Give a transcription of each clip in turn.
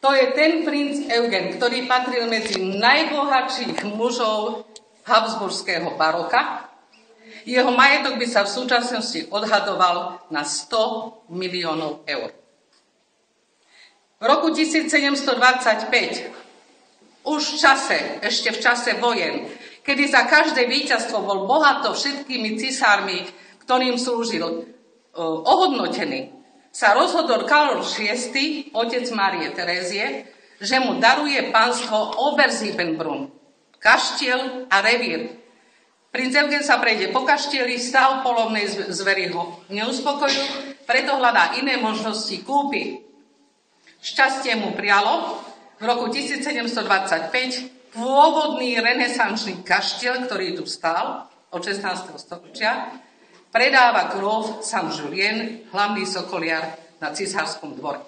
To je ten princ Eugen, ktorý patril medzi najbohatších mužov habsburského baroka. Jeho majetok by sa v súčasnosti odhadoval na 100 miliónov eur. V roku 1725, ešte v čase vojen, kedy za každé víťazstvo bol bohato všetkými cisármi, ktorým slúžil, ohodnotený, sa rozhodol Karol VI, otec Márie Terézie, že mu daruje pánstvo Obersiebenbrunn, kaštiel a revír. Princ Eugen sa prejde po kaštieli, stav polovnej zvery ho neuspokojujú, preto hľadá iné možnosti kúpy. Šťastie mu prialo v roku 1725 pôvodný renesančný kaštiel, ktorý tu stál od 16. storočia, predáva gróf Saint-Julien, hlavný sokoliar na cisárskom dvore.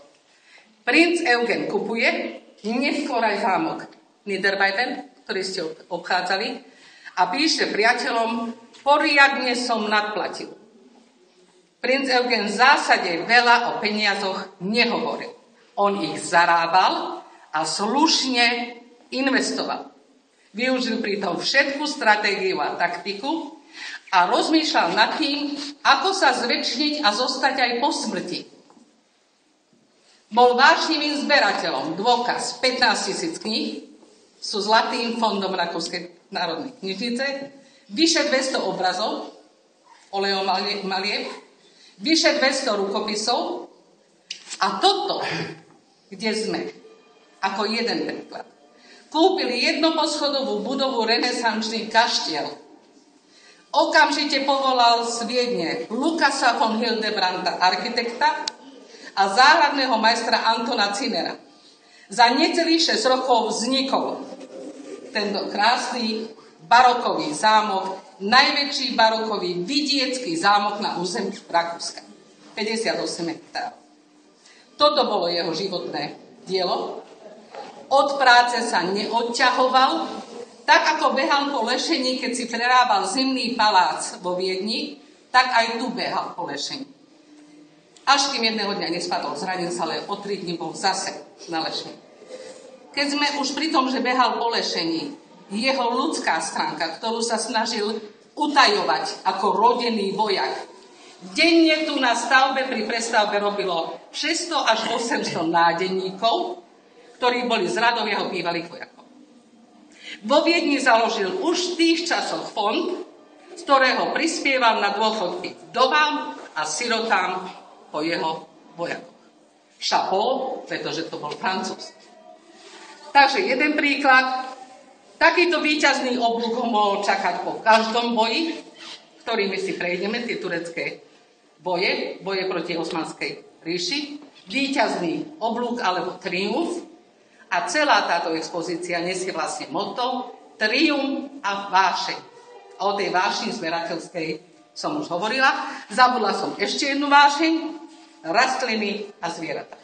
Princ Eugen kupuje neskôr aj zámok Niederweiden, ktorý ste obchádzali, a píše priateľom, poriadne som nadplatil. Princ Eugen v zásade veľa o peniazoch nehovoril. On ich zarábal a slušne investoval. Využil pritom všetku stratégiu a taktiku a rozmýšľal nad tým, ako sa zväčšniť a zostať aj po smrti. Bol vášnivým zberateľom. Dôkaz 15 000 kníh sú zlatým fondom Rakúskej národnej knižnice, vyše 200 obrazov, olejov malieb, vyše 200 rukopisov a toto, kde sme, ako jeden príklad, kúpili jednoposchodovú budovu renesančný kaštiel. Okamžite povolal z Viedne Lukasa von Hildebranda, architekta, a záhradného majstra Antona Zinnera. Za necelých 6 rokov vznikol tento krásny barokový zámok, najväčší barokový vidiecký zámok na území Rakúska. 58 hektárov. Toto bolo jeho životné dielo. Od práce sa neodťahoval, tak ako behal po lešení, keď si prerábal zimný palác vo Viedni, tak aj tu behal po lešení. Až kým jedného dňa nespadol, zranil sa, ale o 3 dní bol zase na lešení. Keď sme už pri tom, že behal po lešení, jeho ľudská stránka, ktorú sa snažil utajovať ako rodený vojak, denne tu na stavbe pri prestavbe robilo 600 až 800 nádeníkov, ktorí boli z radov jeho bývalých vojakov. Vo Viedni založil už v tých časoch fond, z ktorého prispieval na dôchodky vdovám a sirotám po jeho vojakoch. Chapeau, pretože to bol Francúz. Takže jeden príklad. Takýto víťazný oblúk ho mohol čakať po každom boji, ktorými si prejdeme, tie turecké boje proti Osmanskej ríši. Víťazný oblúk alebo triumf. A celá táto expozícia nesie vlastne motto triumf a vášeň. A o tej vášni zberateľskej som už hovorila. Zabudla som ešte jednu vášeň. Rastliny a zvieratá.